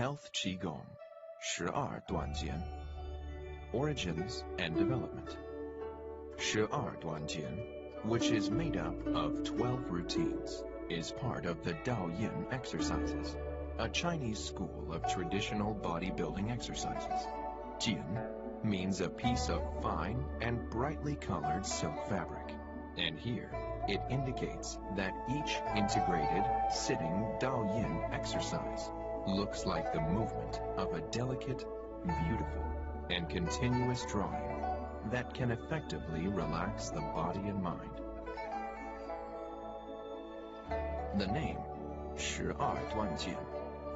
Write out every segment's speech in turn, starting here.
Health Qigong, 十二段锦, Origins and Development. 十二段锦, which is made up of 12 routines, is part of the Daoyin exercises, a Chinese school of traditional bodybuilding exercises. Jin means a piece of fine and brightly colored silk fabric, and here it indicates that each integrated sitting Daoyin exercise looks like the movement of a delicate, beautiful, and continuous drawing that can effectively relax the body and mind. The name 十二段锦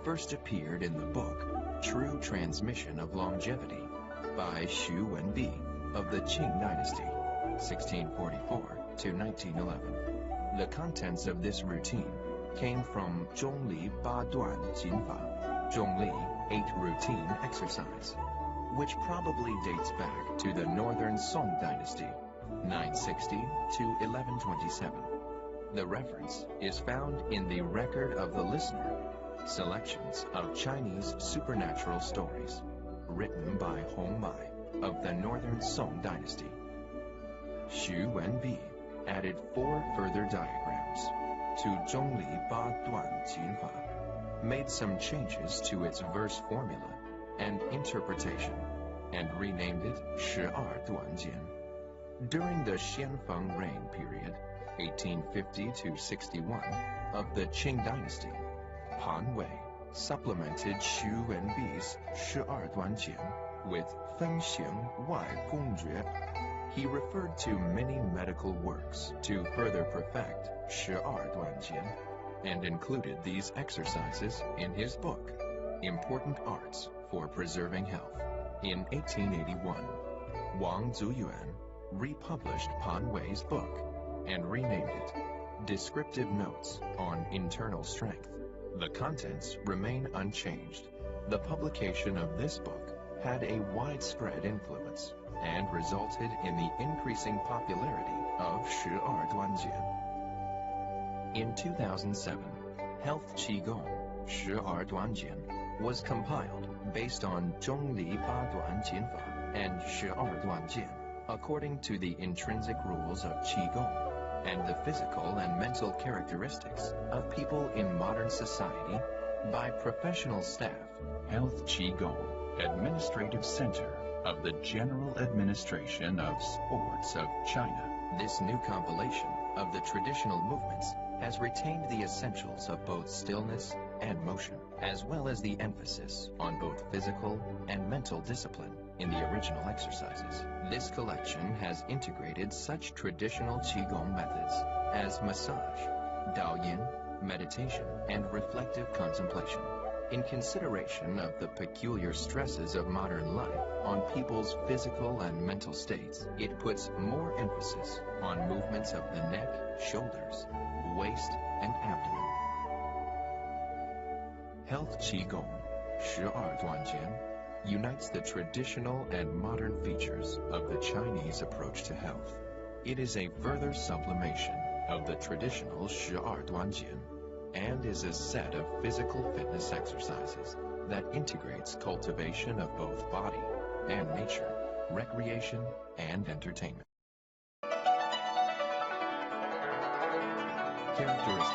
first appeared in the book True Transmission of Longevity by Xu Wenbi of the Qing Dynasty, 1644 to 1911. The contents of this routine came from Zhongli 八段锦法, Zhongli 8 routine exercise, which probably dates back to the Northern Song Dynasty, 960 to 1127. The reference is found in the Record of the Listener, selections of Chinese supernatural stories, written by Hong Mai of the Northern Song Dynasty. Xu Wenbi added 4 further diagrams to Zhongli 八段锦法, made some changes to its verse formula and interpretation, and renamed it 十二段锦. During the Xianfeng reign period, 1850 to 61, of the Qing Dynasty, Han Wei supplemented Xu Wenbi's 十二段锦 with 分形外公诀. He referred to many medical works to further perfect 十二段锦 and included these exercises in his book, Important Arts for Preserving Health. In 1881, Wang Zuyuan republished Han Wei's book and renamed it Descriptive Notes on Internal Strength. The contents remain unchanged. The publication of this book had a widespread influence and resulted in the increasing popularity of 十二段锦. In 2007, Health Qigong 十二段锦 was compiled based on Zhongli 八段锦法 and 十二段锦 according to the intrinsic rules of Qigong and the physical and mental characteristics of people in modern society by professional staff. Health Qigong, Administrative Center of the General Administration of Sports of China. This new compilation of the traditional movements has retained the essentials of both stillness and motion, as well as the emphasis on both physical and mental discipline in the original exercises. This collection has integrated such traditional Qigong methods as massage, Daoyin, meditation, and reflective contemplation. In consideration of the peculiar stresses of modern life on people's physical and mental states, it puts more emphasis on movements of the neck, shoulders, waist, and abdomen. Health Qigong 十二段锦 unites the traditional and modern features of the Chinese approach to health. It is a further sublimation of the traditional 十二段锦 and is a set of physical fitness exercises that integrates cultivation of both body and nature, recreation and entertainment. Characteristics.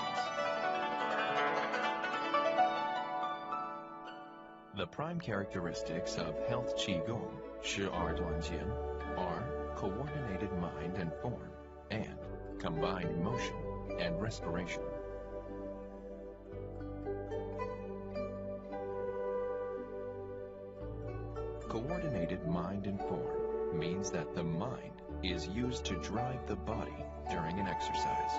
The prime characteristics of Health Qigong 十二段锦 are coordinated mind and form, and combined motion and respiration. Coordinated mind and form means that the mind is used to drive the body during an exercise.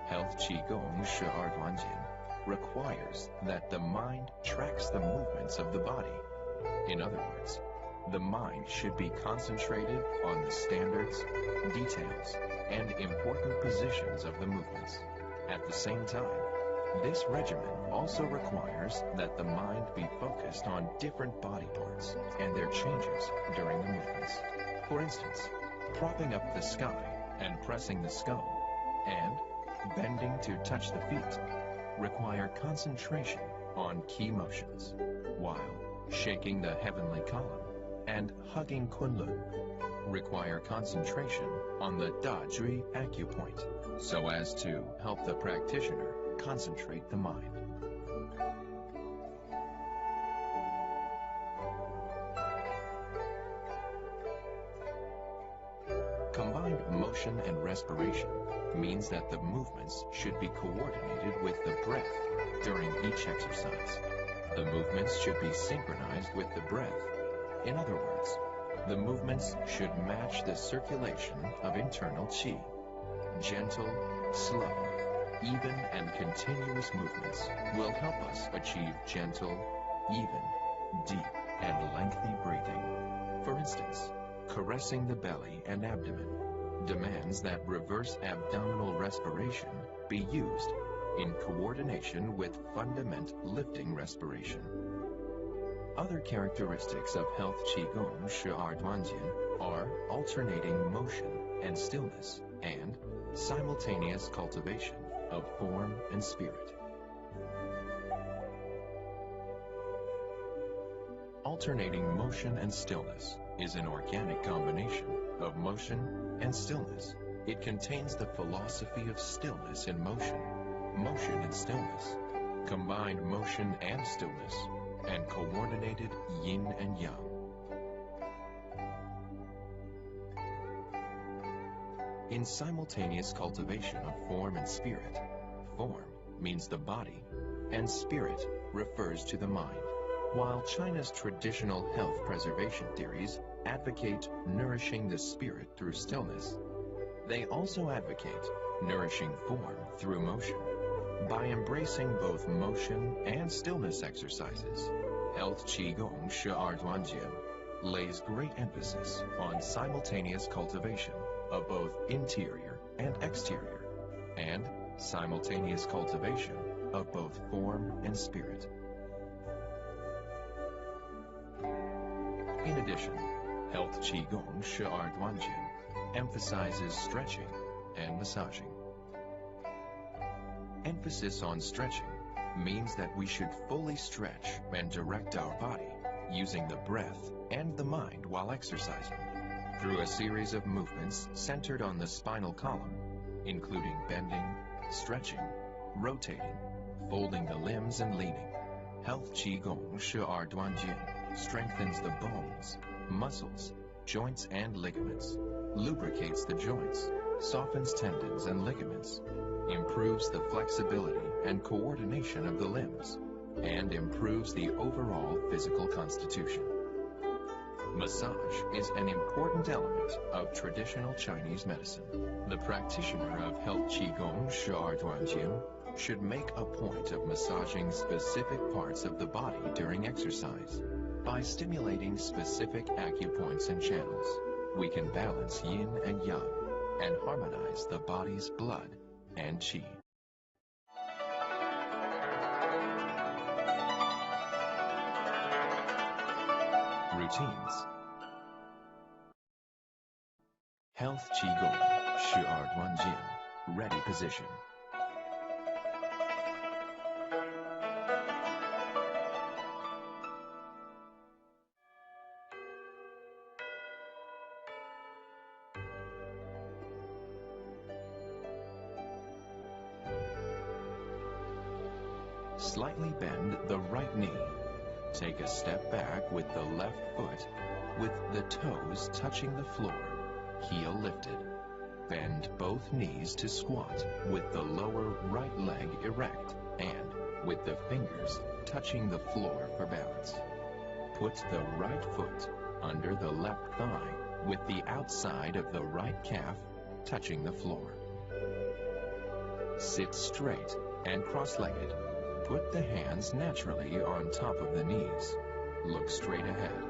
Health Qigong 12 段锦 requires that the mind tracks the movements of the body. In other words, the mind should be concentrated on the standards, details, and important positions of the movements. At the same time, this regimen also requires that the mind be focused on different body parts and their changes during the movements. For instance, propping up the sky and pressing the skull, and bending to touch the feet require concentration on key motions, while shaking the heavenly column and hugging Kунь Lунь require concentration on the Da-Jui acupoint, so as to help the practitioner concentrate the mind. Combined motion and respiration means that the movements should be coordinated with the breath during each exercise. The movements should be synchronized with the breath. In other words, the movements should match the circulation of internal qi. Gentle, slow, even and continuous movements will help us achieve gentle, even, deep, and lengthy breathing. For instance, caressing the belly and abdomen demands that reverse abdominal respiration be used in coordination with fundamental lifting respiration. Other characteristics of Health Qigong 12 段锦 are alternating motion and stillness and simultaneous cultivation of form and spirit. Alternating motion and stillness is an organic combination of motion and stillness. It contains the philosophy of stillness and motion, motion and stillness, combined motion and stillness, and coordinated yin and yang. In simultaneous cultivation of form and spirit, form means the body, and spirit refers to the mind. While China's traditional health preservation theories advocate nourishing the spirit through stillness, they also advocate nourishing form through motion. By embracing both motion and stillness exercises, Health Qigong 12 段锦 lays great emphasis on simultaneous cultivation of both interior and exterior, and simultaneous cultivation of both form and spirit. In addition, Health Qigong 12 段锦 emphasizes stretching and massaging. Emphasis on stretching means that we should fully stretch and direct our body using the breath and the mind while exercising, through a series of movements centered on the spinal column, including bending, stretching, rotating, folding the limbs and leaning. Health Qigong 12 段锦 strengthens the bones, muscles, joints and ligaments, lubricates the joints, softens tendons and ligaments, improves the flexibility and coordination of the limbs, and improves the overall physical constitution. Massage is an important element of traditional Chinese medicine. The practitioner of Health Qigong 12 段锦 should make a point of massaging specific parts of the body during exercise. By stimulating specific acupoints and channels, we can balance yin and yang and harmonize the body's blood and qi. Routines. Health Qigong 12段锦 ready position. Slightly bend the right knee. Take a step back with the left foot, with the toes touching the floor, heel lifted. Bend both knees to squat with the lower right leg erect and with the fingers touching the floor for balance. Put the right foot under the left thigh with the outside of the right calf touching the floor. Sit straight and cross-legged. Put the hands naturally on top of the knees. Look straight ahead.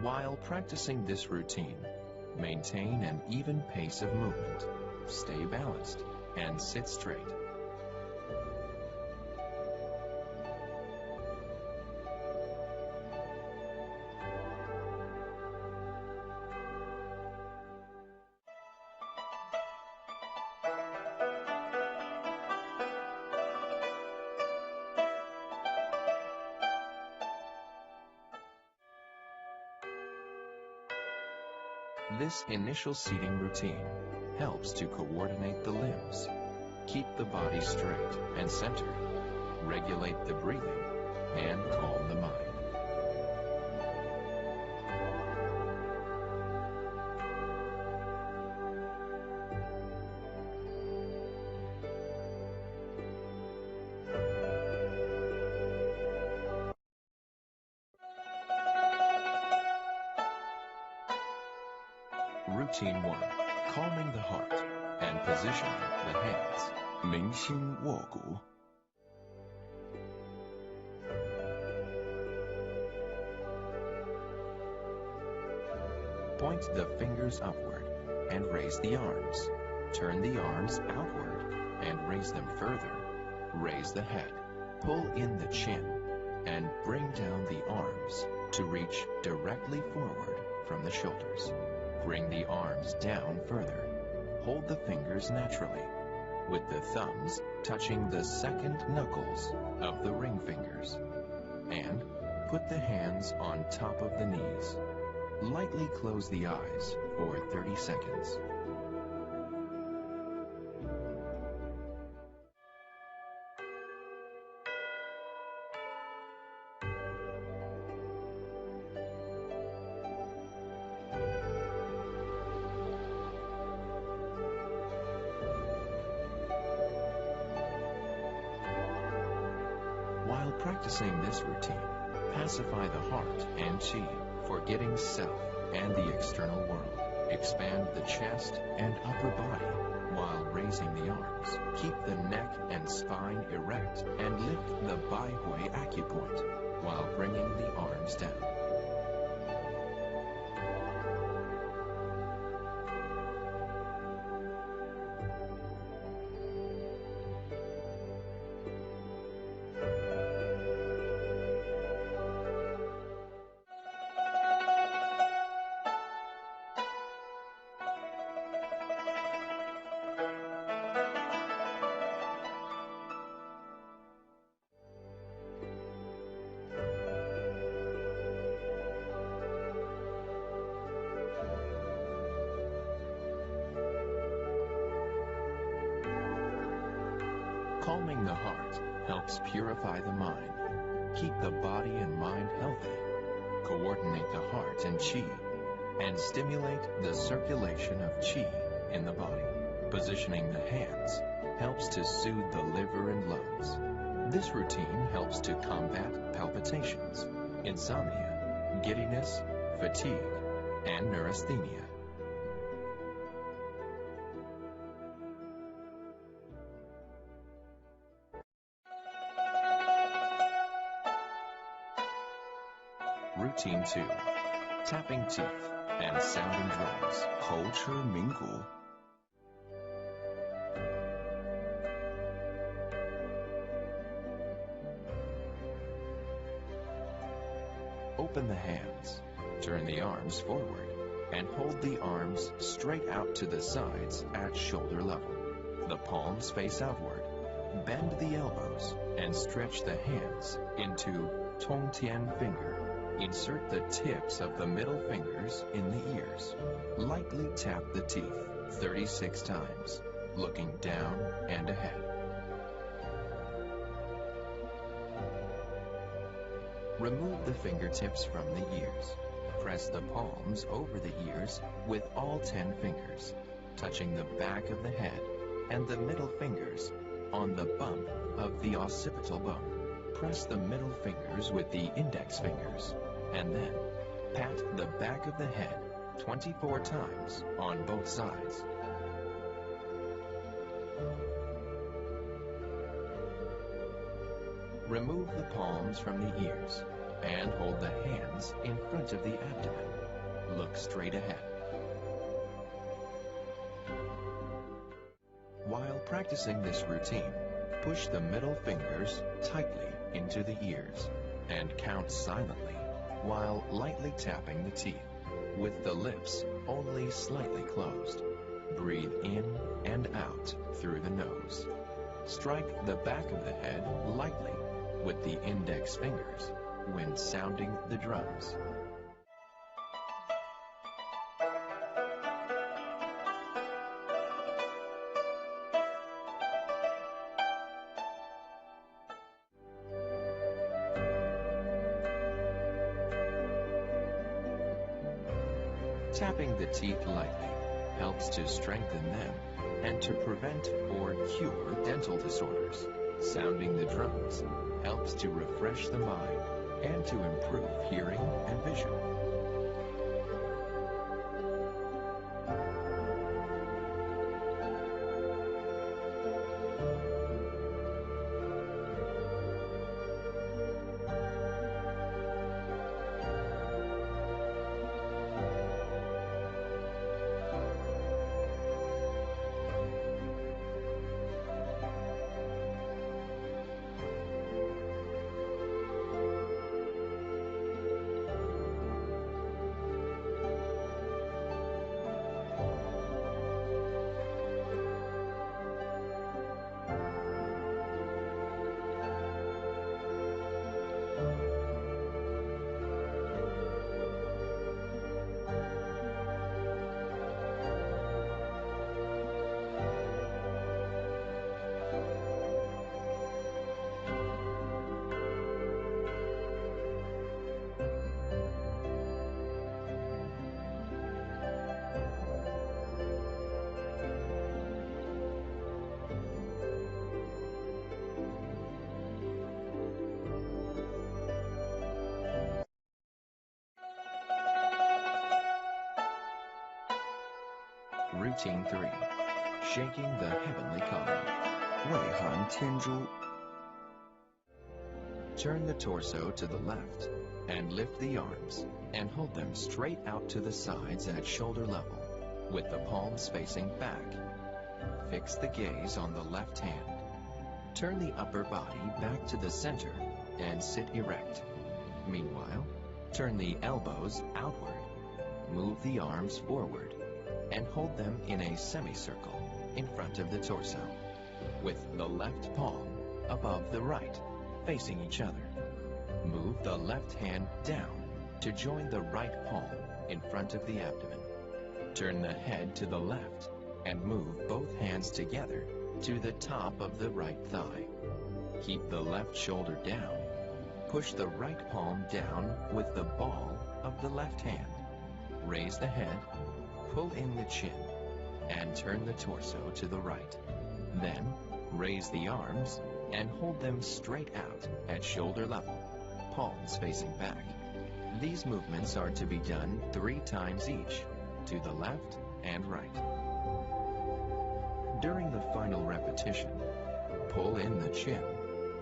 While practicing this routine, maintain an even pace of movement, stay balanced, and sit straight. This initial seating routine helps to coordinate the limbs, keep the body straight and centered, regulate the breathing, and calm the mind. Routine 1. Calming the heart and positioning the hands. 明心卧骨. Point the fingers upward and raise the arms. Turn the arms outward and raise them further. Raise the head. Pull in the chin and bring down the arms to reach directly forward from the shoulders. Bring the arms down further. Hold the fingers naturally, with the thumbs touching the second knuckles of the ring fingers. And put the hands on top of the knees. Lightly close the eyes for 30 seconds. While practicing this routine, pacify the heart and chi, forgetting self and the external world. Expand the chest and upper body while raising the arms. Keep the neck and spine erect and lift the Baihui acupoint while bringing the arms down. Calming the heart helps purify the mind, keep the body and mind healthy, coordinate the heart and chi, and stimulate the circulation of chi in the body. Positioning the hands helps to soothe the liver and lungs. This routine helps to combat palpitations, insomnia, giddiness, fatigue, and neurasthenia. Routine 2. Tapping teeth and sounding drums. 口齿鸣鼓. Open the hands, turn the arms forward, and hold the arms straight out to the sides at shoulder level. The palms face outward. Bend the elbows and stretch the hands into Tongtian finger. Insert the tips of the middle fingers in the ears. Lightly tap the teeth 36 times, looking down and ahead. Remove the fingertips from the ears. Press the palms over the ears with all 10 fingers, touching the back of the head and the middle fingers on the bump of the occipital bone. Press the middle fingers with the index fingers, and then pat the back of the head 24 times on both sides. Remove the palms from the ears and hold the hands in front of the abdomen. Look straight ahead. While practicing this routine, push the middle fingers tightly into the ears and count silently while lightly tapping the teeth, with the lips only slightly closed. Breathe in and out through the nose. Strike the back of the head lightly with the index fingers when sounding the drums. Tapping the teeth lightly helps to strengthen them and to prevent or cure dental disorders. Sounding the drums helps to refresh the mind and to improve hearing and vision. Routine 3. Shaking the heavenly column. 外含天珠. Turn the torso to the left and lift the arms and hold them straight out to the sides at shoulder level with the palms facing back. Fix the gaze on the left hand. Turn the upper body back to the center and sit erect. Meanwhile, turn the elbows outward. Move the arms forward and hold them in a semicircle in front of the torso, with the left palm above the right, facing each other. Move the left hand down to join the right palm in front of the abdomen. Turn the head to the left and move both hands together to the top of the right thigh. Keep the left shoulder down. Push the right palm down with the ball of the left hand. Raise the head, pull in the chin, and turn the torso to the right. Then, raise the arms and hold them straight out at shoulder level, palms facing back. These movements are to be done 3 times each, to the left and right. During the final repetition, pull in the chin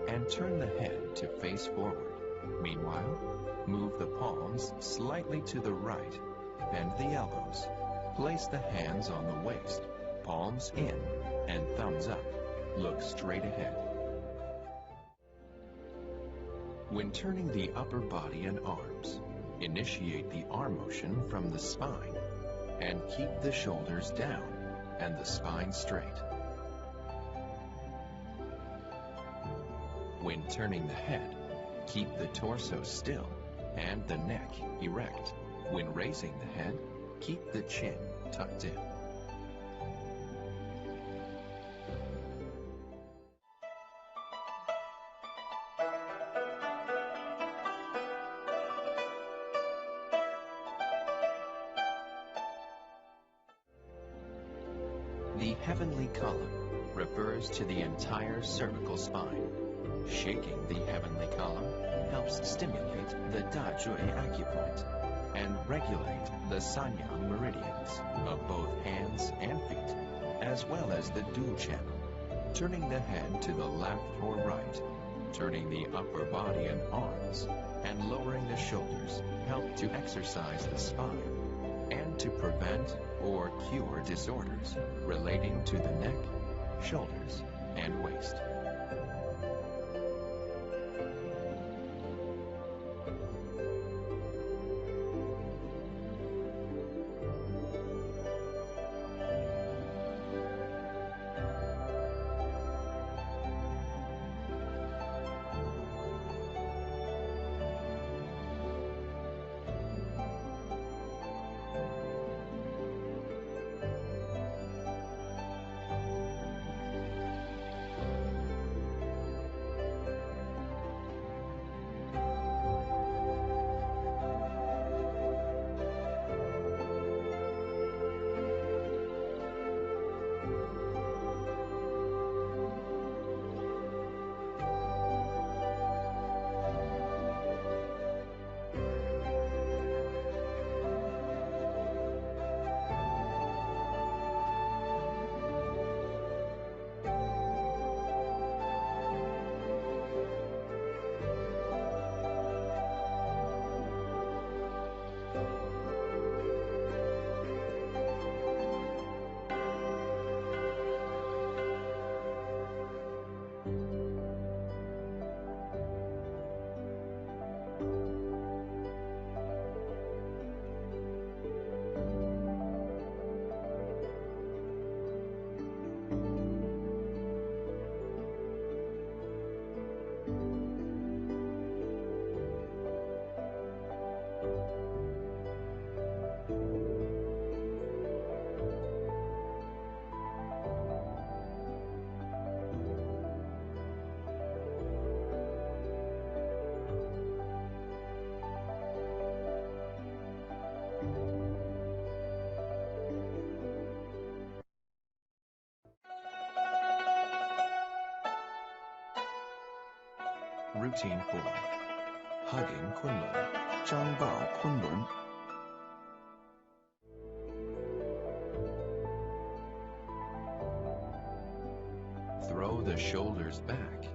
and turn the head to face forward. Meanwhile, move the palms slightly to the right, bend the elbows. Place the hands on the waist, palms in and thumbs up. Look straight ahead. When turning the upper body and arms, initiate the arm motion from the spine and keep the shoulders down and the spine straight. When turning the head, keep the torso still and the neck erect. When raising the head, keep the chin tucked in. Heavenly column refers to the entire cervical spine. Shaking the heavenly column helps stimulate the Da-Zhui acupoint and regulate the Sanyang meridians of both hands and feet, as well as the Du channel, turning the head to the left or right, turning the upper body and arms, and lowering the shoulders help to exercise the spine and to prevent or cure disorders relating to the neck, shoulders, and waist. Routine 4. Hugging Kунь Lунь. 张抱昆仑， Throw the shoulders back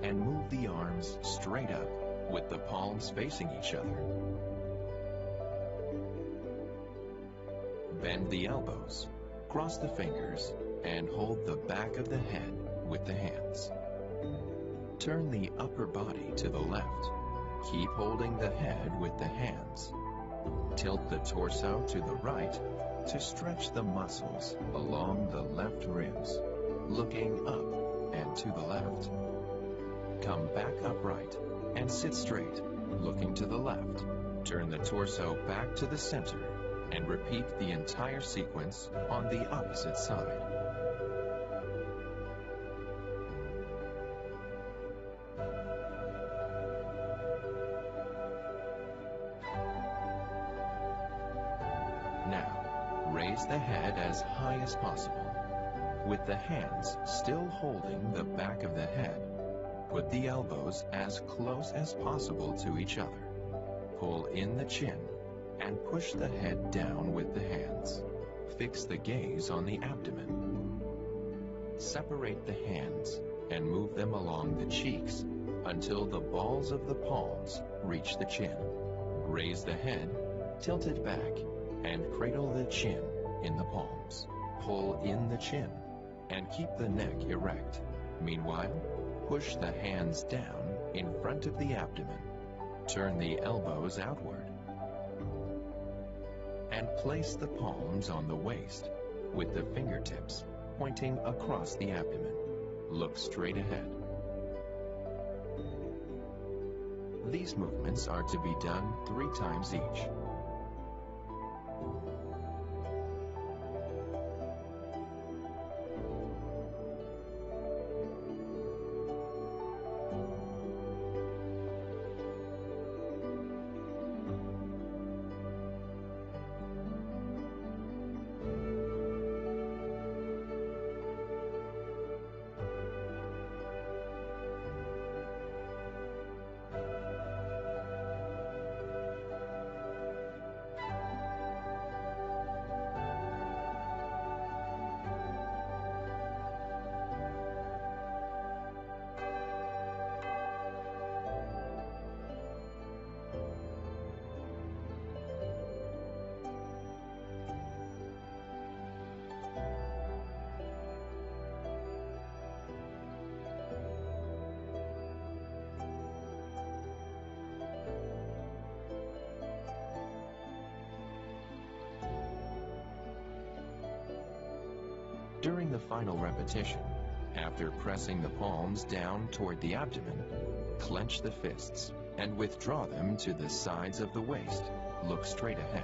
and move the arms straight up with the palms facing each other. Bend the elbows, cross the fingers, and hold the back of the head with the hands. Turn the upper body to the left. Keep holding the head with the hands. Tilt the torso to the right to stretch the muscles along the left ribs, looking up and to the left. Come back upright and sit straight, looking to the left. Turn the torso back to the center and repeat the entire sequence on the opposite side. Now, raise the head as high as possible. With the hands still holding the back of the head, put the elbows as close as possible to each other. Pull in the chin and push the head down with the hands. Fix the gaze on the abdomen. Separate the hands and move them along the cheeks until the balls of the palms reach the chin. Raise the head, tilt it back, and cradle the chin in the palms. Pull in the chin and keep the neck erect. Meanwhile, push the hands down in front of the abdomen. Turn the elbows outward. And place the palms on the waist with the fingertips pointing across the abdomen. Look straight ahead. These movements are to be done 3 times each. During the final repetition, after pressing the palms down toward the abdomen, clench the fists and withdraw them to the sides of the waist. Look straight ahead.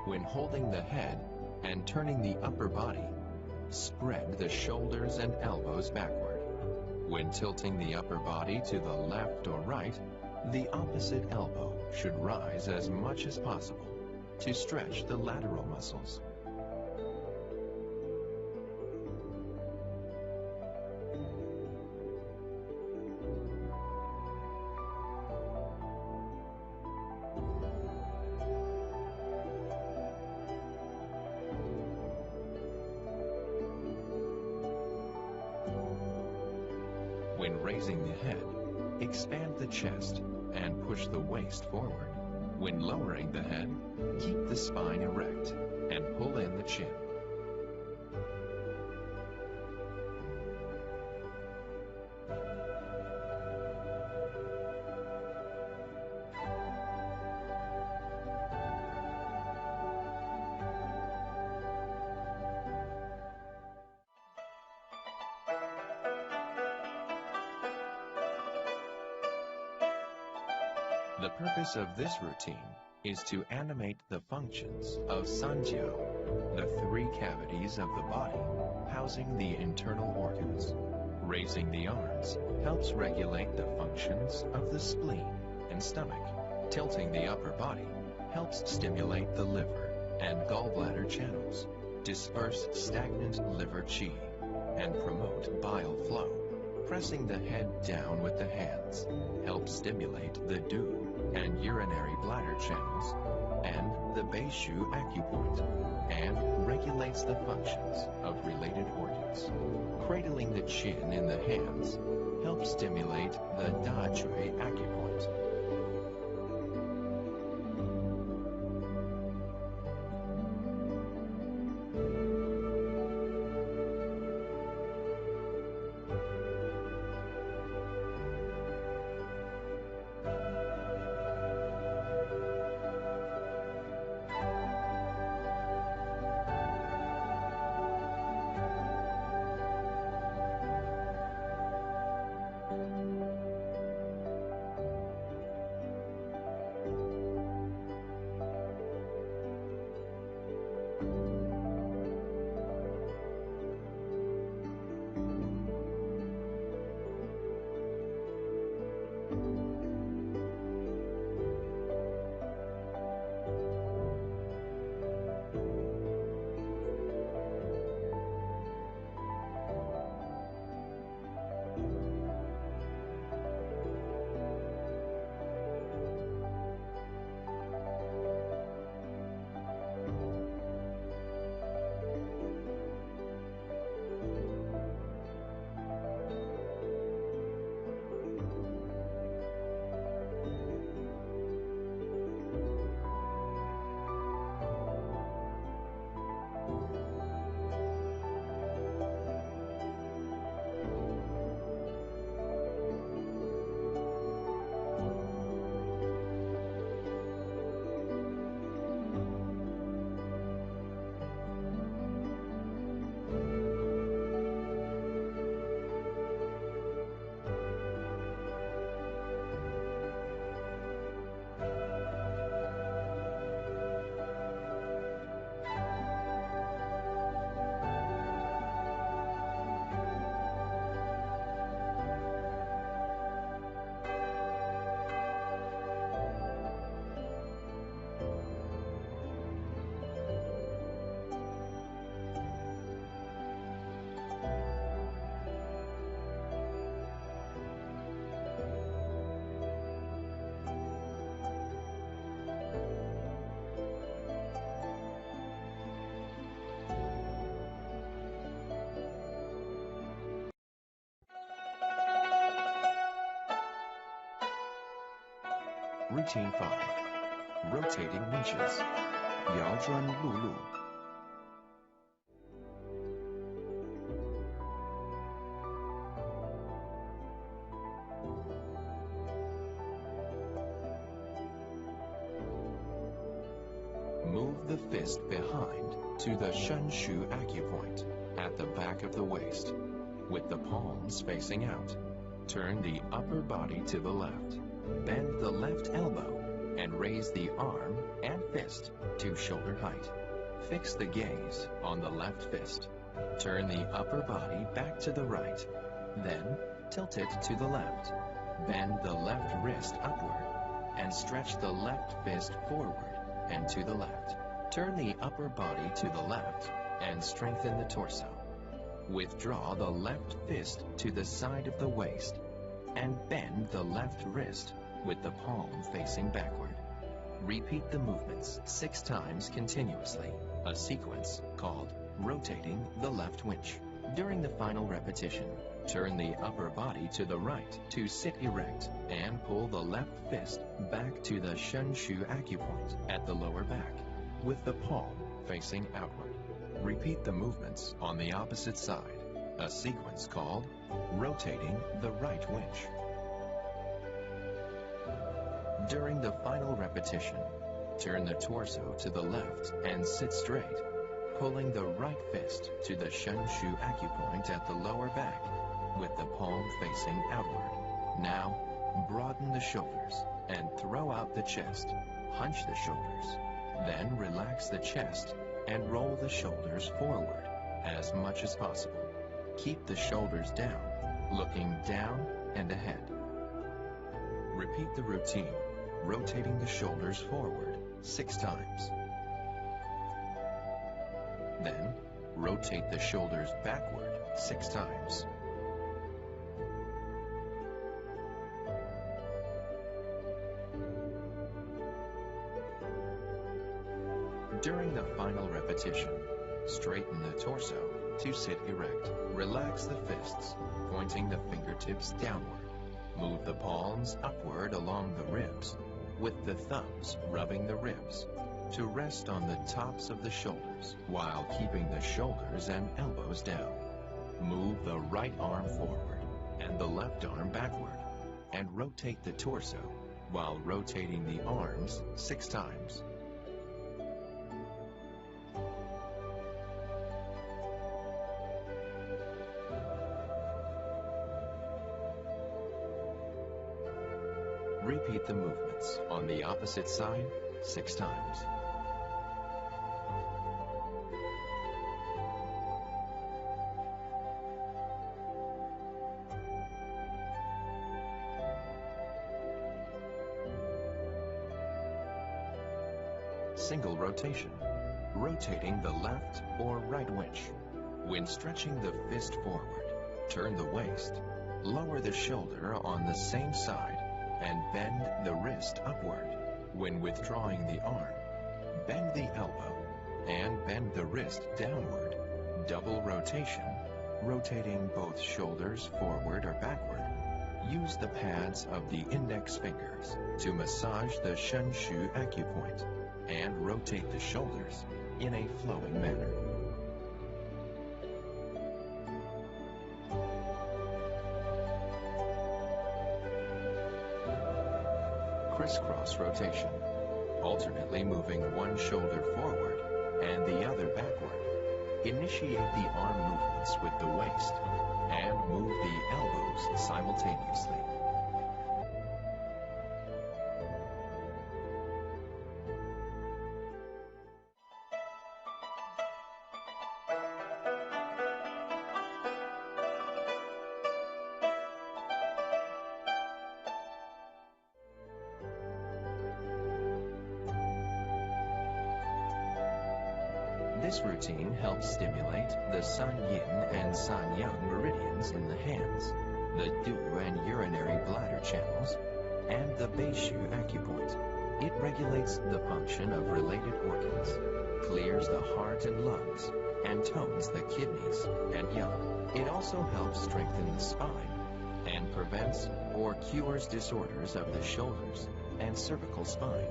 When holding the head and turning the upper body, spread the shoulders and elbows backward. When tilting the upper body to the left or right, the opposite elbow should rise as much as possible to stretch the lateral muscles. When raising the head, expand the chest and push the waist forward. When lowering the head, keep the spine erect and pull in the chin. The purpose of this routine is to animate the functions of sanjiao, the three cavities of the body housing the internal organs. Raising the arms helps regulate the functions of the spleen and stomach. Tilting the upper body helps stimulate the liver and gallbladder channels, disperse stagnant liver qi, and promote bile flow. Pressing the head down with the hands helps stimulate the du and urinary bladder channels and the Beishu acupoint, and regulates the functions of related organs. Cradling the chin in the hands helps stimulate the Da Chui acupoint. Routine 5. Rotating niches. 摇砖路路. the fist behind to the shu acupoint at the back of the waist, with the palms facing out. Turn the upper body to the left. Bend the left elbow and raise the arm and fist to shoulder height. Fix the gaze on the left fist. Turn the upper body back to the right. Then tilt it to the left. Bend the left wrist upward and stretch the left fist forward and to the left. Turn the upper body to the left and strengthen the torso. Withdraw the left fist to the side of the waist and bend the left wrist with the palm facing backward. Repeat the movements 6 times continuously, a sequence called rotating the left winch. During the final repetition, turn the upper body to the right to sit erect and pull the left fist back to the shu acupoint at the lower back, with the palm facing outward. Repeat the movements on the opposite side, a sequence called rotating the right winch. During the final repetition, turn the torso to the left and sit straight, pulling the right fist to the shu acupoint at the lower back, with the palm facing outward. Now, broaden the shoulders and throw out the chest. Hunch the shoulders. Then relax the chest and roll the shoulders forward as much as possible. Keep the shoulders down, looking down and ahead. Repeat the routine, rotating the shoulders forward 6 times. Then, rotate the shoulders backward 6 times. During the final repetition, straighten the torso to sit erect. Relax the fists, pointing the fingertips downward. Move the palms upward along the ribs, with the thumbs rubbing the ribs, to rest on the tops of the shoulders while keeping the shoulders and elbows down. Move the right arm forward and the left arm backward, and rotate the torso while rotating the arms 6 times. Repeat the movements on the opposite side 6 times. Single rotation, rotating the left or right winch. When stretching the fist forward, turn the waist, lower the shoulder on the same side, and bend the wrist upward. When withdrawing the arm, bend the elbow and bend the wrist downward. Double rotation, rotating both shoulders forward or backward. Use the pads of the index fingers to massage the shu acupoint and rotate the shoulders in a flowing manner. Crisscross rotation, alternately moving one shoulder forward and the other backward. Initiate the arm movements with the waist and move the elbows simultaneously. This routine helps stimulate the sun yin and sun yang meridians in the hands, the du and urinary bladder channels, and the Beishu acupoint. It regulates the function of related organs, clears the heart and lungs, and tones the kidneys and yang. It also helps strengthen the spine and prevents or cures disorders of the shoulders and cervical spine.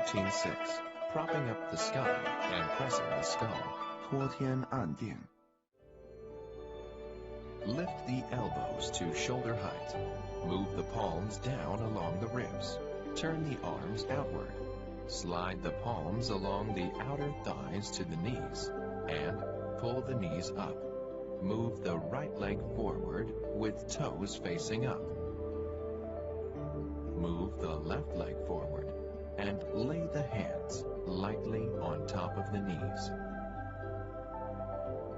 Routine 6. Propping up the sky and pressing the skull. 托天按定。 Lift the elbows to shoulder height. Move the palms down along the ribs. Turn the arms outward. Slide the palms along the outer thighs to the knees and pull the knees up. Move the right leg forward with toes facing up. Move the left leg forward and lay the hands lightly on top of the knees.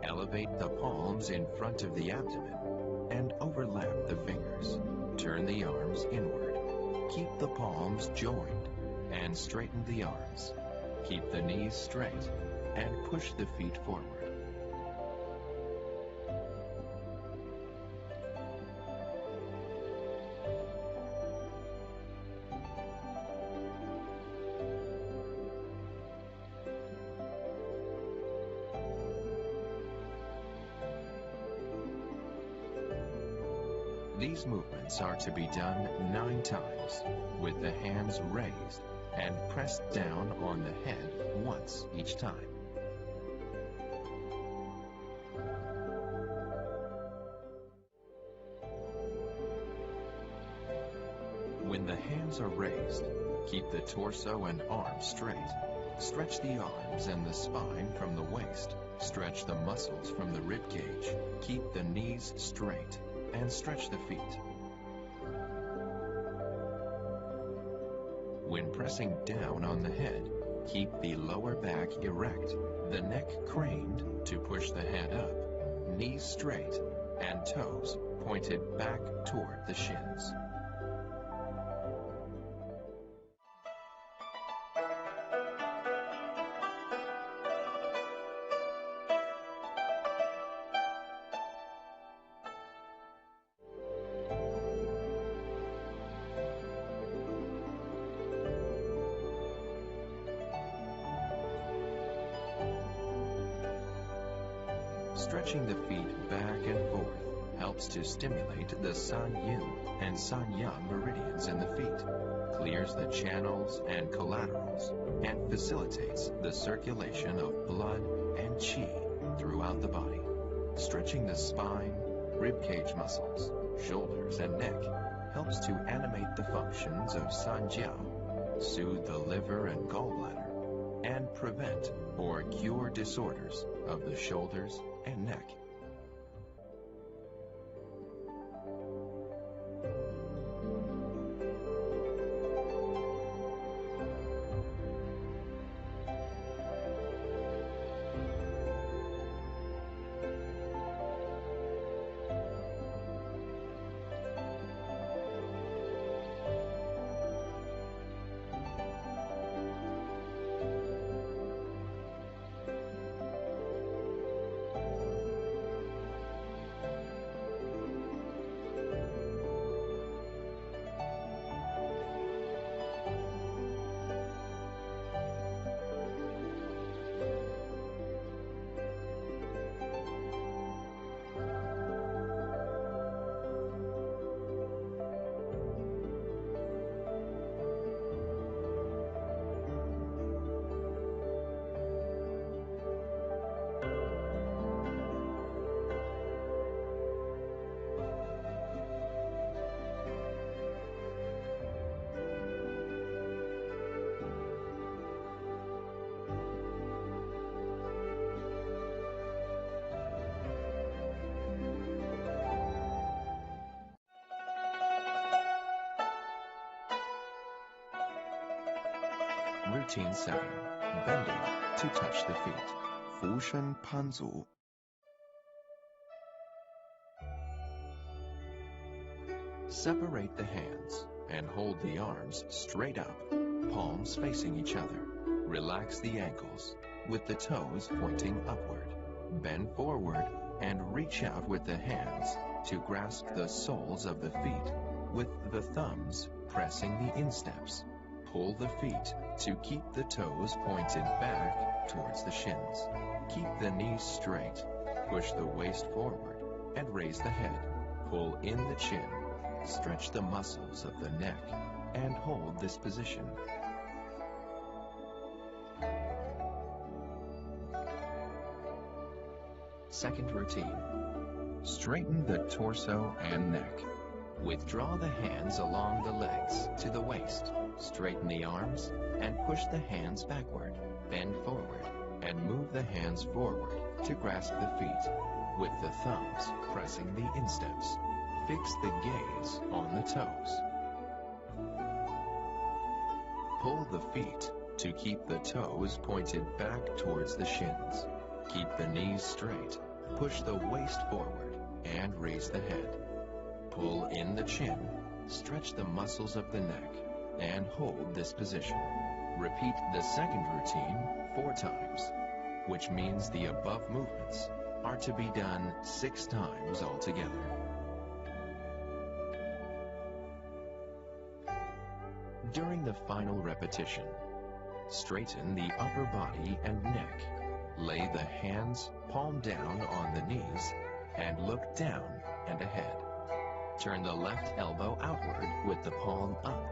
Elevate the palms in front of the abdomen and overlap the fingers. Turn the arms inward. Keep the palms joined and straighten the arms. Keep the knees straight and push the feet forward. These movements are to be done 9 times, with the hands raised and pressed down on the head once each time. When the hands are raised, keep the torso and arms straight. Stretch the arms and the spine from the waist. Stretch the muscles from the rib cage. Keep the knees straight and stretch the feet. When pressing down on the head, keep the lower back erect, the neck craned to push the head up, knees straight, and toes pointed back toward the shins. Stretching the feet back and forth helps to stimulate the San Yin and San Yang meridians in the feet, clears the channels and collaterals, and facilitates the circulation of blood and qi throughout the body. Stretching the spine, ribcage muscles, shoulders, and neck helps to animate the functions of San Jiao, soothe the liver and gallbladder, and prevent or cure disorders of the shoulders and neck. Routine 7. Bending to touch the feet. 俯身攀足。 Separate the hands and hold the arms straight up, palms facing each other. Relax the ankles with the toes pointing upward. Bend forward and reach out with the hands to grasp the soles of the feet, with the thumbs pressing the insteps. Pull the feet to keep the toes pointed back towards the shins. Keep the knees straight. Push the waist forward and raise the head. Pull in the chin. Stretch the muscles of the neck and hold this position. Second routine. Straighten the torso and neck. Withdraw the hands along the legs to the waist. Straighten the arms and push the hands backward. Bend forward and move the hands forward to grasp the feet, with the thumbs pressing the insteps. Fix the gaze on the toes. Pull the feet to keep the toes pointed back towards the shins. Keep the knees straight. Push the waist forward and raise the head. Pull in the chin. Stretch the muscles of the neck and hold this position. Repeat the second routine 4 times, which means the above movements are to be done 6 times altogether. During the final repetition, straighten the upper body and neck. Lay the hands palm down on the knees and look down and ahead. Turn the left elbow outward with the palm up.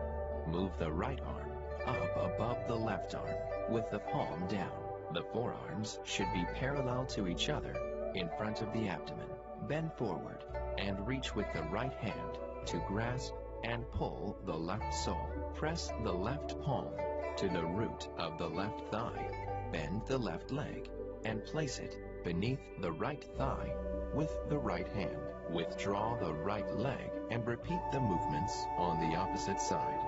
Move the right arm up above the left arm with the palm down. The forearms should be parallel to each other in front of the abdomen. Bend forward and reach with the right hand to grasp and pull the left sole. Press the left palm to the root of the left thigh. Bend the left leg and place it beneath the right thigh with the right hand. Withdraw the right leg and repeat the movements on the opposite side.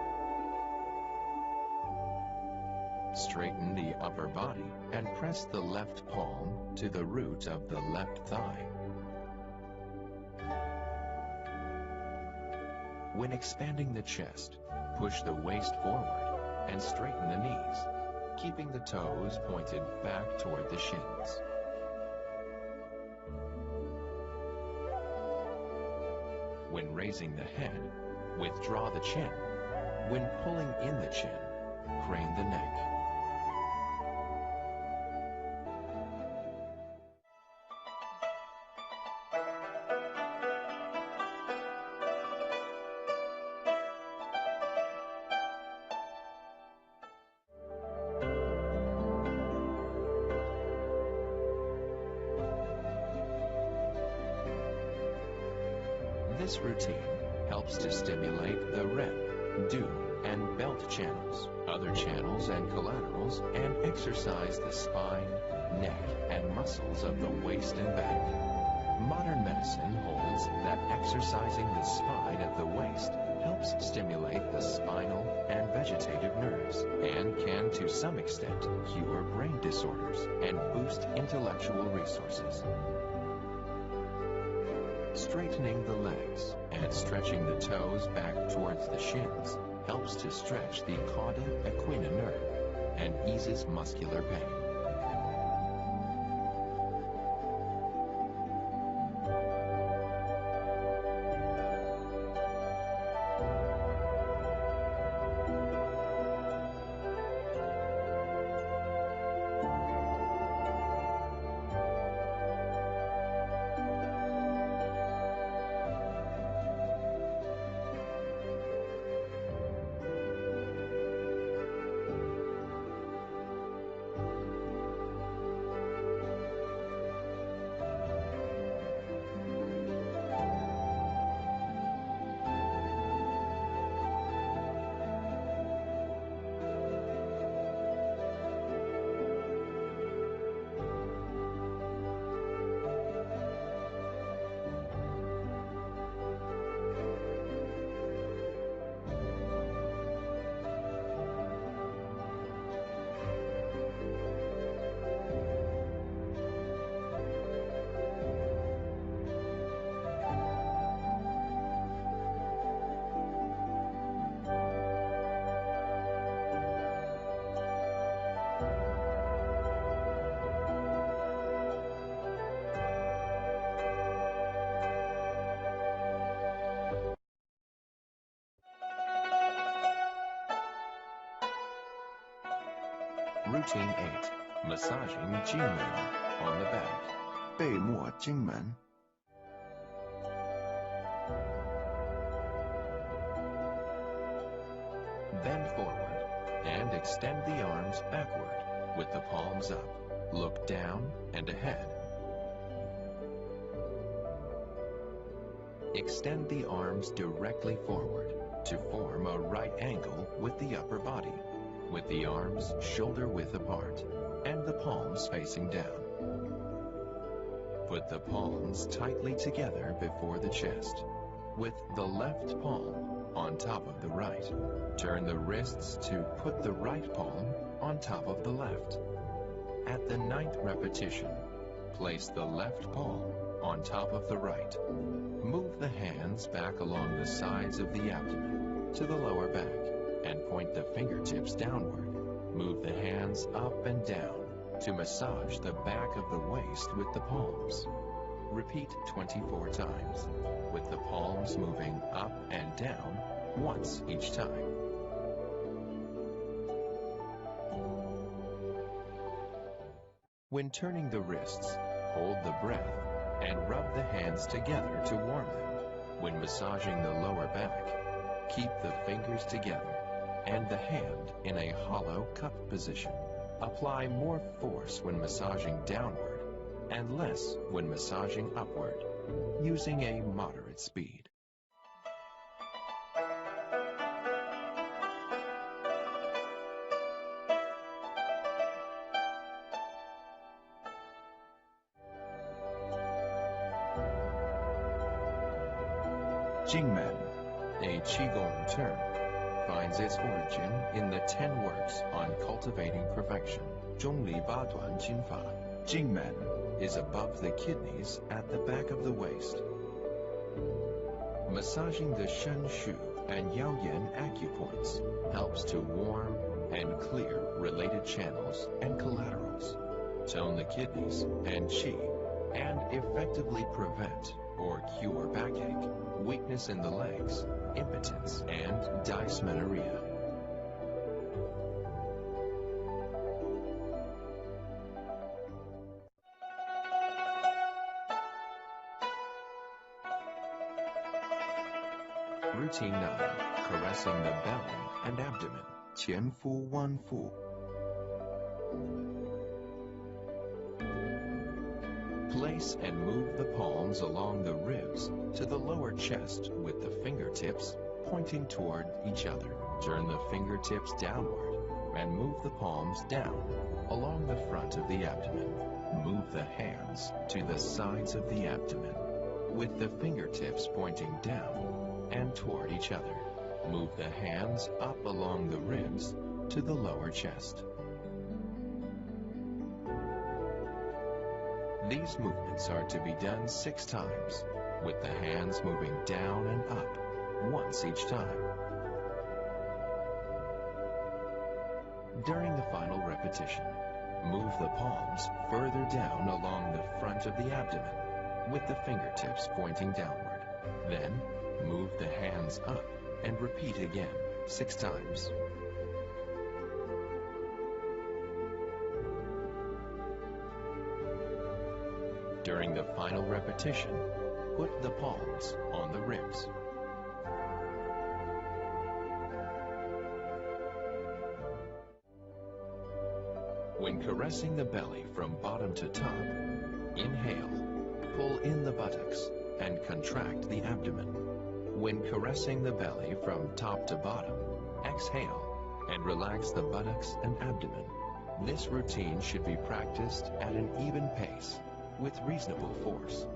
Straighten the upper body and press the left palm to the root of the left thigh. When expanding the chest, push the waist forward and straighten the knees, keeping the toes pointed back toward the shins. When raising the head, withdraw the chin. When pulling in the chin, crane the neck. This routine helps to stimulate the REM, do, and belt channels, other channels and collaterals, and exercise the spine, neck, and muscles of the waist and back. Modern medicine holds that exercising the spine of the waist helps stimulate the spinal and vegetative nerves, and can to some extent cure brain disorders and boost intellectual resources. Straightening the legs and stretching the toes back towards the shins helps to stretch the cauda equina nerve and eases muscular pain. Routine 8. Massaging Jingmen on the back. 背末经门 Bend forward and extend the arms backward with the palms up. Look down and ahead. Extend the arms directly forward to form a right angle with the upper body, with the arms shoulder width apart and the palms facing down. Put the palms tightly together before the chest, with the left palm on top of the right. Turn the wrists to put the right palm on top of the left. At the 9th repetition, place the left palm on top of the right. Move the hands back along the sides of the abdomen to the lower back and point the fingertips downward. Move the hands up and down to massage the back of the waist with the palms. Repeat 24 times, with the palms moving up and down once each time. When turning the wrists, hold the breath and rub the hands together to warm them. When massaging the lower back, keep the fingers together and the hand in a hollow cup position. Apply more force when massaging downward and less when massaging upward, using a moderate speed. Jingmen, A Qigong term, finds its origin in the 10 works on cultivating perfection. 中里八段锦法 Jingmen, is above the kidneys at the back of the waist. Massaging the Shen Shu and Yaoyan acupoints helps to warm and clear related channels and collaterals, tone the kidneys and qi, and effectively prevent or cure backache, weakness in the legs, impotence, and dysmenorrhea. Routine 9. Caressing the belly and abdomen. 前夫弯腹 Place and move the palms along the ribs to the lower chest with the fingertips pointing toward each other. Turn the fingertips downward and move the palms down along the front of the abdomen. Move the hands to the sides of the abdomen with the fingertips pointing down and toward each other. Move the hands up along the ribs to the lower chest. These movements are to be done 6 times, with the hands moving down and up once each time. During the final repetition, move the palms further down along the front of the abdomen, with the fingertips pointing downward. Then, move the hands up and repeat again 6 times. During the final repetition, put the palms on the ribs. When caressing the belly from bottom to top, inhale, pull in the buttocks, and contract the abdomen. When caressing the belly from top to bottom, exhale and relax the buttocks and abdomen. This routine should be practiced at an even pace with reasonable force.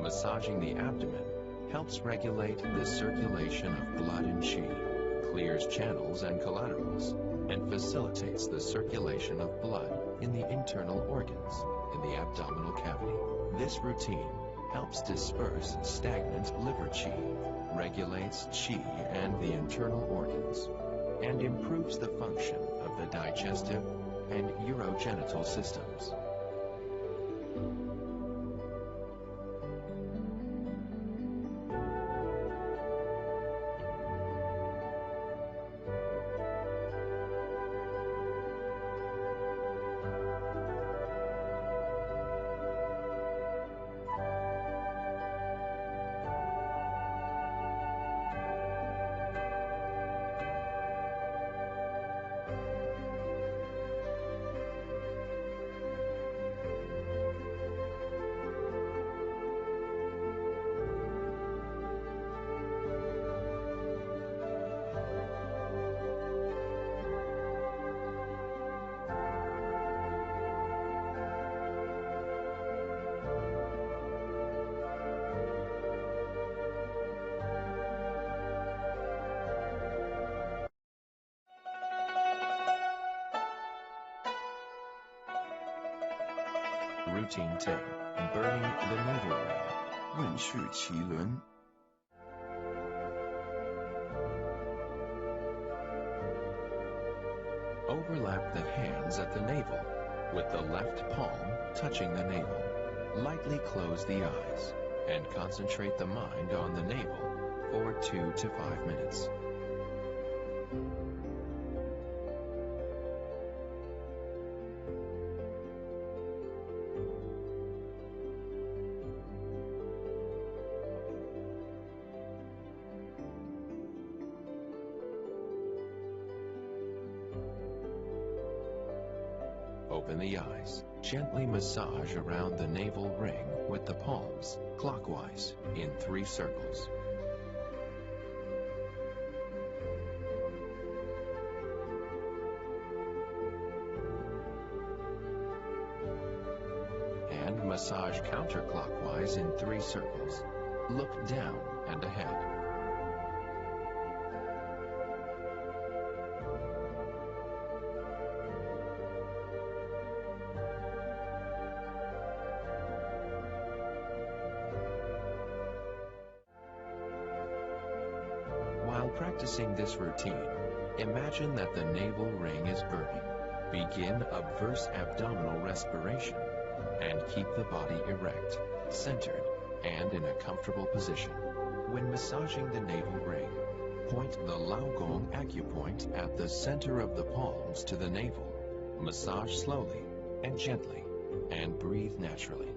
Massaging the abdomen helps regulate the circulation of blood and qi, clears channels and collaterals, and facilitates the circulation of blood in the internal organs in the abdominal cavity. This routine helps disperse stagnant liver qi, regulates qi and the internal organs, and improves the function of the digestive and urogenital systems. Routine 10. Burning the navel ring. 问序其轮 Overlap the hands at the navel, with the left palm touching the navel. Lightly close the eyes, and concentrate the mind on the navel for 2 to 5 minutes. Open the eyes. Gently massage around the navel ring with the palms, clockwise, in 3 circles. And massage counterclockwise in 3 circles. Look down and ahead. While practicing this routine, imagine that the navel ring is burning. Begin obverse abdominal respiration and keep the body erect, centered, and in a comfortable position. When massaging the navel ring, point the Laogong acupoint at the center of the palms to the navel. Massage slowly and gently, and breathe naturally.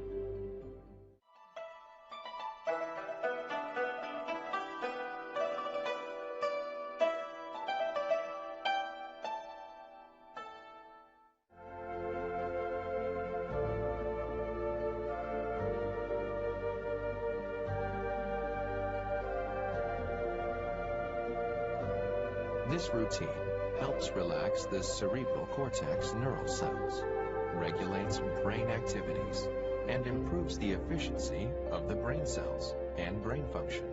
This routine helps relax the cerebral cortex neural cells, regulates brain activities, and improves the efficiency of the brain cells and brain function.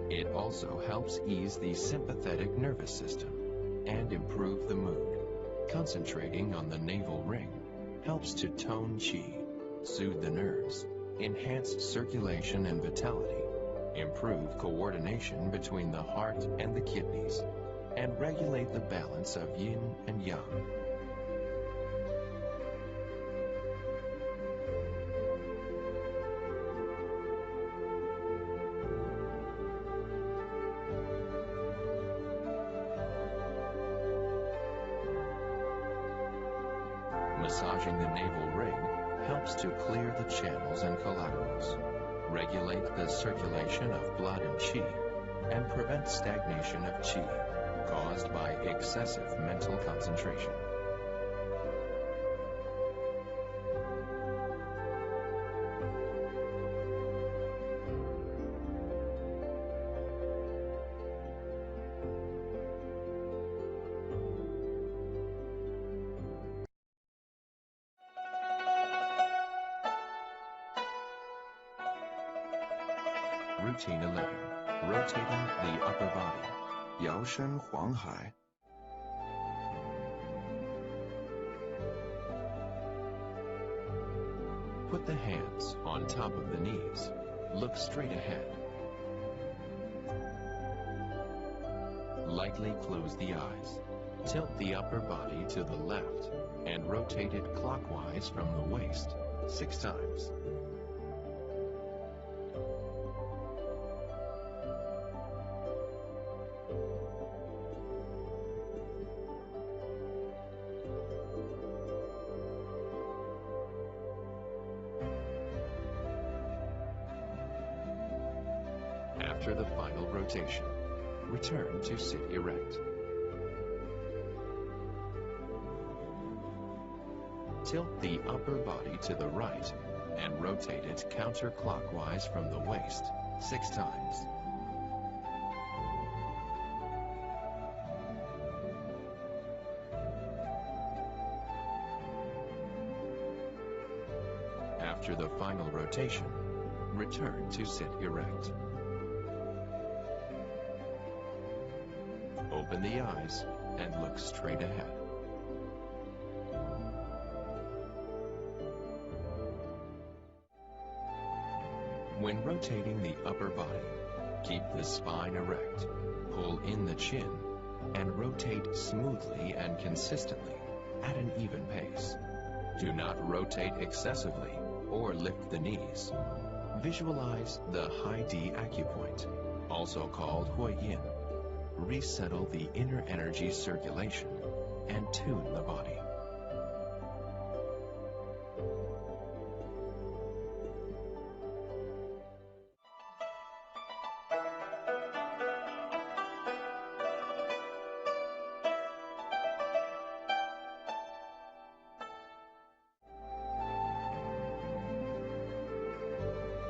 It also helps ease the sympathetic nervous system and improve the mood. Concentrating on the navel ring helps to tone qi, soothe the nerves, enhance circulation and vitality, improve coordination between the heart and the kidneys, and regulate the balance of yin and yang. Massaging the navel ring helps to clear the channels and collaterals, regulate the circulation of blood and qi, and prevent stagnation of qi caused by excessive mental concentration. Routine 11. Rotating the upper body. 摇身黄海 Put the hands on top of the knees. Look straight ahead. Lightly close the eyes. Tilt the upper body to the left and rotate it clockwise from the waist 6 times. After the final rotation, return to sit erect. Tilt the upper body to the right and rotate it counterclockwise from the waist 6 times. After the final rotation, return to sit erect. Open the eyes and look straight ahead. When rotating the upper body, keep the spine erect, pull in the chin, and rotate smoothly and consistently at an even pace. Do not rotate excessively or lift the knees. Visualize the high D acupoint, also called Hui Yin. Resettle the inner energy circulation and tune the body.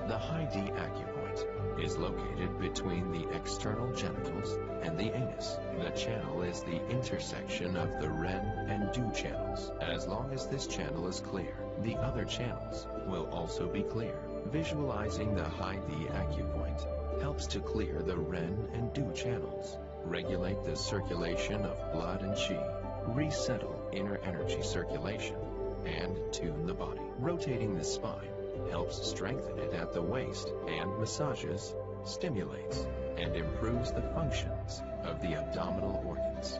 The high D acupoint is located between the external genitals and the anus. The channel is the intersection of the ren and du channels. As long as this channel is clear, the other channels will also be clear. Visualizing the high D acupoint helps to clear the ren and du channels, regulate the circulation of blood and qi, resettle inner energy circulation, and tune the body. Rotating the spine helps strengthen it at the waist and massages, stimulates, and improves the functions of the abdominal organs.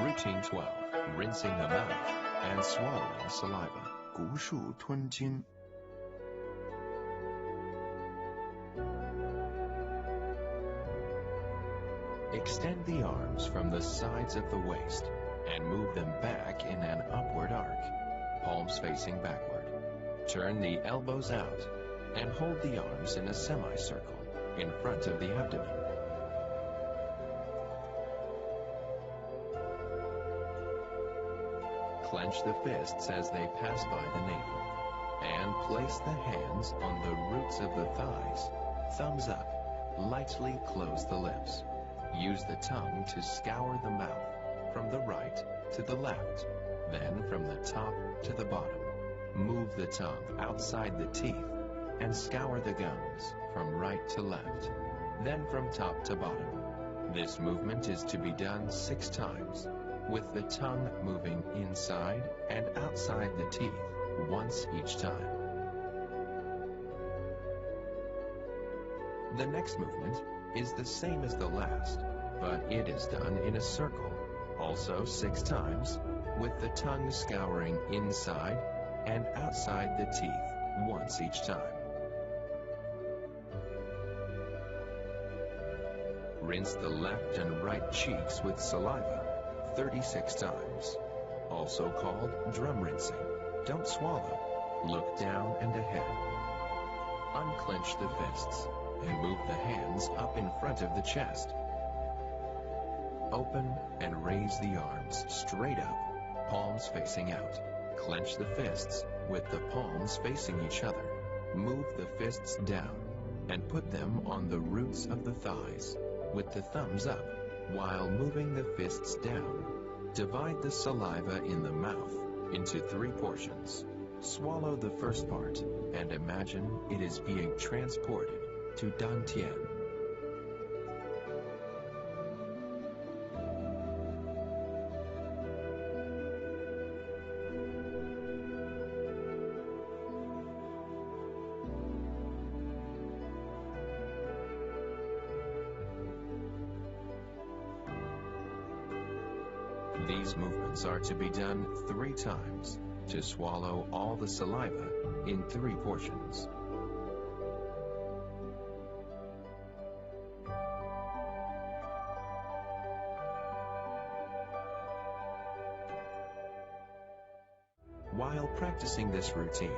Routine 12. Rinsing the mouth and swallowing saliva. 骨数吞金 Extend the arms from the sides of the waist and move them back in an upward arc, palms facing backward. Turn the elbows out and hold the arms in a semicircle in front of the abdomen. Clench the fists as they pass by the navel, and place the hands on the roots of the thighs, thumbs up. Lightly close the lips. Use the tongue to scour the mouth from the right to the left, then from the top to the bottom. Move the tongue outside the teeth and scour the gums from right to left, then from top to bottom. This movement is to be done 6 times, with the tongue moving inside and outside the teeth once each time. The next movement is the same as the last, but it is done in a circle, also 6 times, with the tongue scouring inside and outside the teeth once each time. Rinse the left and right cheeks with saliva 36 times, also called drum rinsing. Don't swallow. Look down and ahead. Unclench the fists and move the hands up in front of the chest. Open and raise the arms straight up, palms facing out. Clench the fists with the palms facing each other. Move the fists down and put them on the roots of the thighs with the thumbs up while moving the fists down. Divide the saliva in the mouth into 3 portions. Swallow the first part and imagine it is being transported to Danьtяне. These movements are to be done 3 times to swallow all the saliva in 3 portions. While practicing this routine,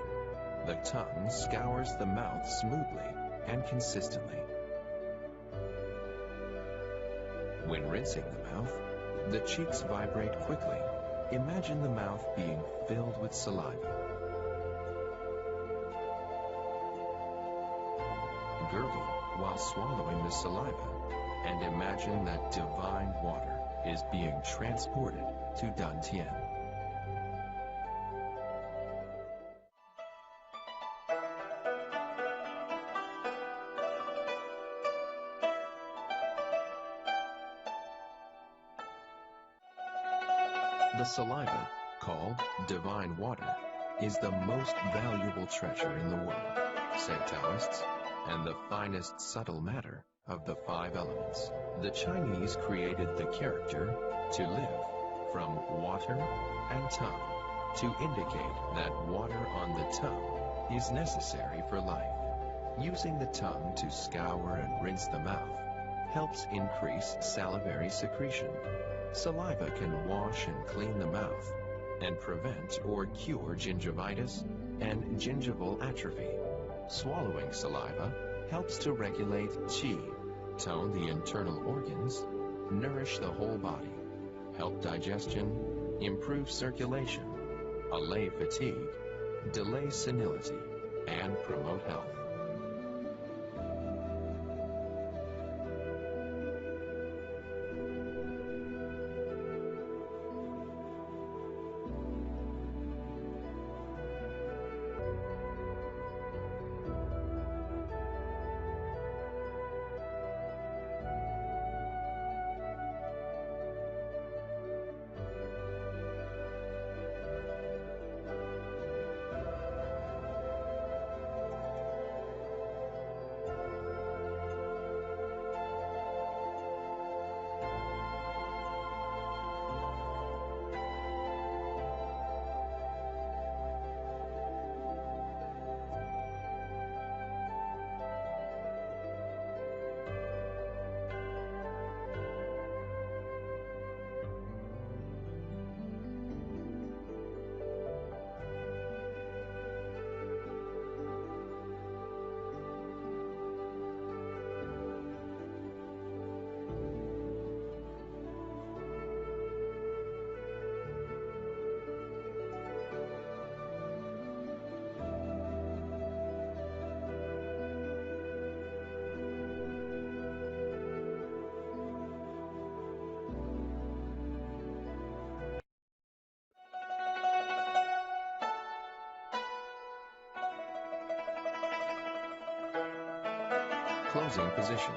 the tongue scours the mouth smoothly and consistently. When rinsing the mouth, the cheeks vibrate quickly. Imagine the mouth being filled with saliva. Gurgle while swallowing the saliva, and imagine that divine water is being transported to Dantian. The saliva, called divine water, is the most valuable treasure in the world, say Taoists, and the finest subtle matter of the 5 elements. The Chinese created the character to live from water and tongue to indicate that water on the tongue is necessary for life. Using the tongue to scour and rinse the mouth helps increase salivary secretion. Saliva can wash and clean the mouth and prevent or cure gingivitis and gingival atrophy. Swallowing saliva helps to regulate qi, tone the internal organs, nourish the whole body, help digestion, improve circulation, allay fatigue, delay senility, and promote health. Closing position.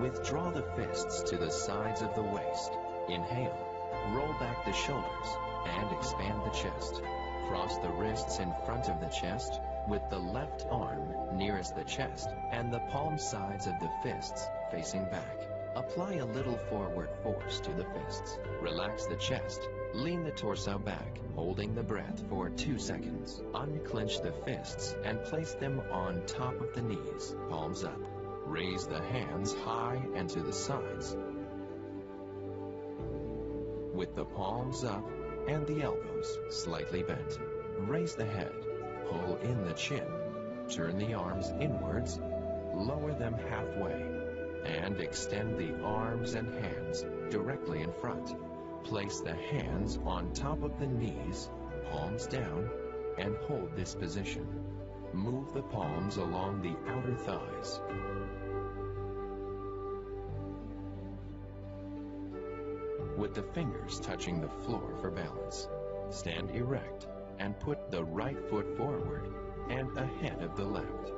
Withdraw the fists to the sides of the waist. Inhale. Roll back the shoulders and expand the chest. Cross the wrists in front of the chest with the left arm nearest the chest and the palm sides of the fists facing back. Apply a little forward force to the fists. Relax the chest. Lean the torso back, holding the breath for 2 seconds. Unclench the fists and place them on top of the knees, palms up. Raise the hands high and to the sides, with the palms up and the elbows slightly bent. Raise the head, pull in the chin, turn the arms inwards, lower them halfway, and extend the arms and hands directly in front. Place the hands on top of the knees, palms down, and hold this position. Move the palms along the outer thighs. With the fingers touching the floor for balance, stand erect and put the right foot forward and ahead of the left.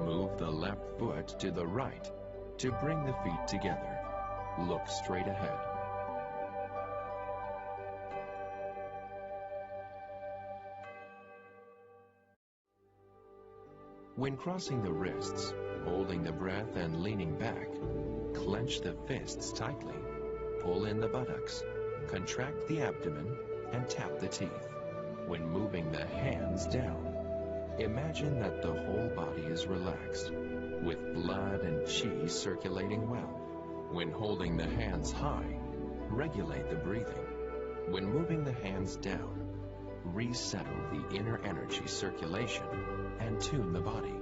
Move the left foot to the right to bring the feet together. Look straight ahead. When crossing the wrists, holding the breath and leaning back, Clench the fists tightly, pull in the buttocks, contract the abdomen, and tap the teeth. When moving the hands down, imagine that the whole body is relaxed, with blood and qi circulating well. When holding the hands high, regulate the breathing. When moving the hands down, resettle the inner energy circulation and tune the body.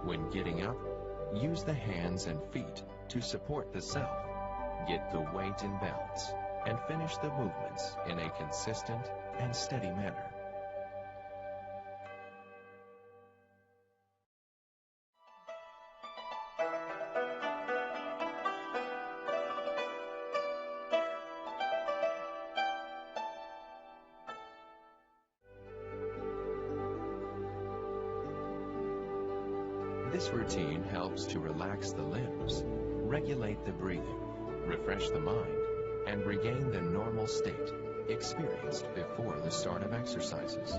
When getting up, use the hands and feet to support the self. Get the weight in balance and finish the movements in a consistent and steady manner. This routine helps to relax the limbs, regulate the breathing, refresh the mind, and regain the normal state experienced before the start of exercises.